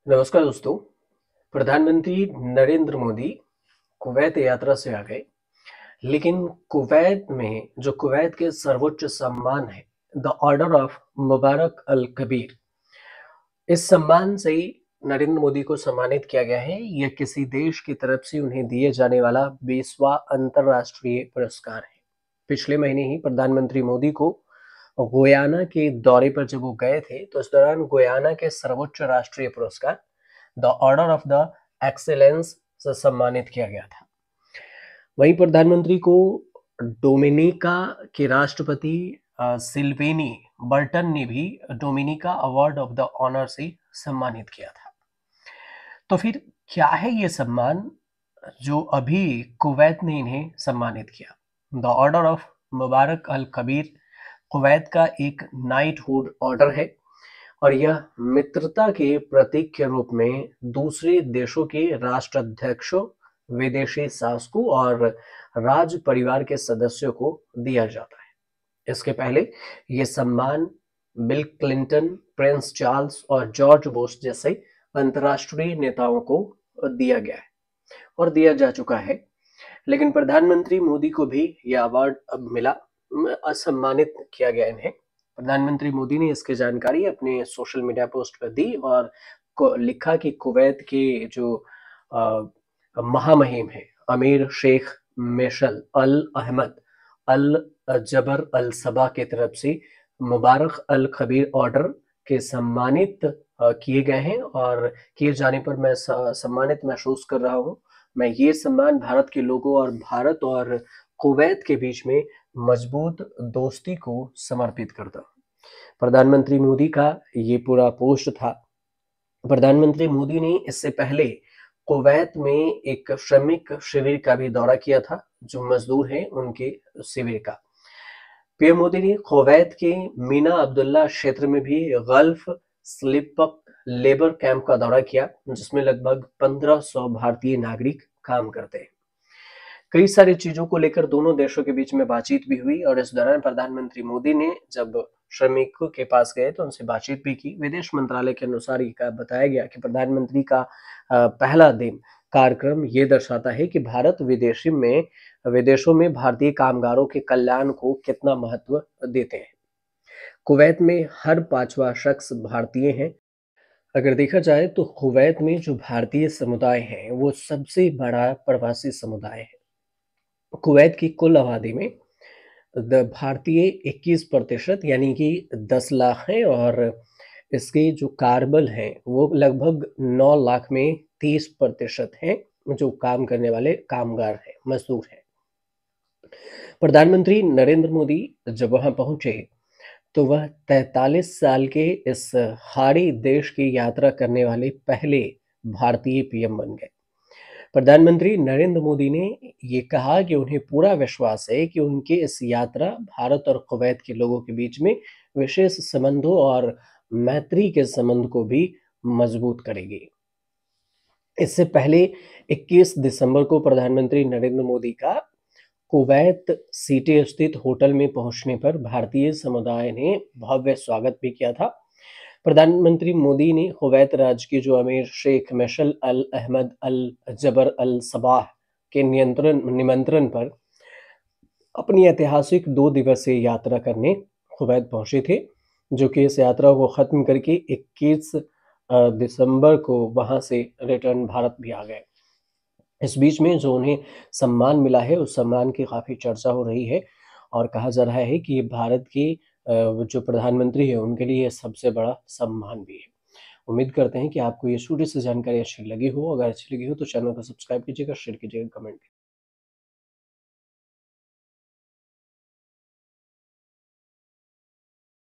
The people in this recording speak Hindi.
नमस्कार दोस्तों। प्रधानमंत्री नरेंद्र मोदी कुवैत यात्रा से आ गए, लेकिन कुवैत में जो कुवैत के सर्वोच्च सम्मान है, the order of Mubarak al Kabir, इस सम्मान से नरेंद्र मोदी को सम्मानित किया गया है। यह किसी देश की तरफ से उन्हें दिए जाने वाला 20वां अंतर्राष्ट्रीय पुरस्कार है। पिछले महीने ही प्रधानमंत्री मोदी को गुयाना के दौरे पर जब वो गए थे, तो इस दौरान गुयाना के सर्वोच्च राष्ट्रीय पुरस्कार the order of the excellence से सम्मानित किया गया था। वहीं प्रधानमंत्री को डोमिनिका के राष्ट्रपति सिल्वेनी बर्टन ने भी Dominica award of the honour से सम्मानित किया था। तो फिर क्या है ये सम्मान जो अभी कुवैत ने इन्हें सम्मानित किया? The order of Mubarak al Kabeer Kuwait का एक नाइटहुड ऑर्डर है और यह मित्रता के प्रतीक के रूप में दूसरे देशों के राष्ट्राध्यक्षों, विदेशी शासकों और राज परिवार के सदस्यों को दिया जाता है। इसके पहले ये सम्मान बिल क्लिंटन, प्रिंस चार्ल्स और जॉर्ज बुश जैसे अंतर्राष्ट्रीय नेताओं को दिया गया है और दिया जा चुका है। लेकिन प्रधानमंत्री मोदी को भी यह अवार्ड अब मिला, सम्मानित किया गया इन्हें। प्रधानमंत्री मोदी ने इसकी जानकारी अपने सोशल मीडिया पोस्ट पर दी और लिखा कि कुवैत के जो महामहिम है अमीर शेख मेशल अल अहमद अल जबर अल सबा की तरफ से मुबारक अल खबीर ऑर्डर के सम्मानित किए गए हैं और किए जाने पर मैं सम्मानित महसूस कर रहा हूँ। मैं ये सम्मान भारत के लोगों और भारत और कुवैत के बीच में मजबूत दोस्ती को समर्पित करता हूँ। प्रधानमंत्री मोदी का ये पूरा पोस्ट था। प्रधानमंत्री मोदी ने इससे पहले कुवैत में एक श्रमिक शिविर का भी दौरा किया था, जो मजदूर हैं उनके शिविर का। पीएम मोदी ने कुवैत के मीना अब्दुल्ला क्षेत्र में भी गल्फ स्लिपअप लेबर कैंप का दौरा किया, जिसमें लगभग 1500 भारतीय नागरिक काम करते हैं। कई सारी चीजों को लेकर दोनों देशों के बीच में बातचीत भी हुई और इस दौरान प्रधानमंत्री मोदी ने जब श्रमिकों के पास गए तो उनसे बातचीत भी की। विदेश मंत्रालय के अनुसार ये बताया गया कि प्रधानमंत्री का पहला दिन कार्यक्रम ये दर्शाता है कि भारत विदेशों में भारतीय कामगारों के कल्याण को कितना महत्व देते हैं। कुवैत में हर 5वां शख्स भारतीय है। अगर देखा जाए तो कुवैत में जो भारतीय समुदाय है वो सबसे बड़ा प्रवासी समुदाय है। कुवैत की कुल आबादी में भारतीय 21% यानी कि 10 लाख हैं और इसके जो कार्बल हैं वो लगभग 9 लाख में 30% हैं, जो काम करने वाले कामगार हैं, मजदूर हैं। प्रधानमंत्री नरेंद्र मोदी जब वहां पहुंचे तो वह 43 साल के इस खाड़ी देश की यात्रा करने वाले पहले भारतीय पीएम बन गए। प्रधानमंत्री नरेंद्र मोदी ने ये कहा कि उन्हें पूरा विश्वास है कि उनकी इस यात्रा भारत और कुवैत के लोगों के बीच में विशेष संबंधों और मैत्री के संबंध को भी मजबूत करेगी। इससे पहले 21 दिसंबर को प्रधानमंत्री नरेंद्र मोदी का कुवैत सिटी स्थित होटल में पहुंचने पर भारतीय समुदाय ने भव्य स्वागत भी किया था। प्रधानमंत्री मोदी ने कुवैत राज्य के जो अमीर शेख मेशल अल अहमद अल जबर अल सबाह के निमंत्रण पर अपनी ऐतिहासिक 2 दिवसीय यात्रा करने कुवैत पहुंचे थे, जो कि इस यात्रा को खत्म करके 21 दिसंबर को वहां से रिटर्न भारत भी आ गए। इस बीच में जो उन्हें सम्मान मिला है उस सम्मान की काफ़ी चर्चा हो रही है और कहा जा रहा है कि ये भारत के जो प्रधानमंत्री हैं उनके लिए सबसे बड़ा सम्मान भी है। उम्मीद करते हैं कि आपको ये छोटी सी जानकारी अच्छी लगी हो। अगर अच्छी लगी हो तो चैनल को सब्सक्राइब कीजिएगा, शेयर कीजिएगा, कमेंट कीजिएगा।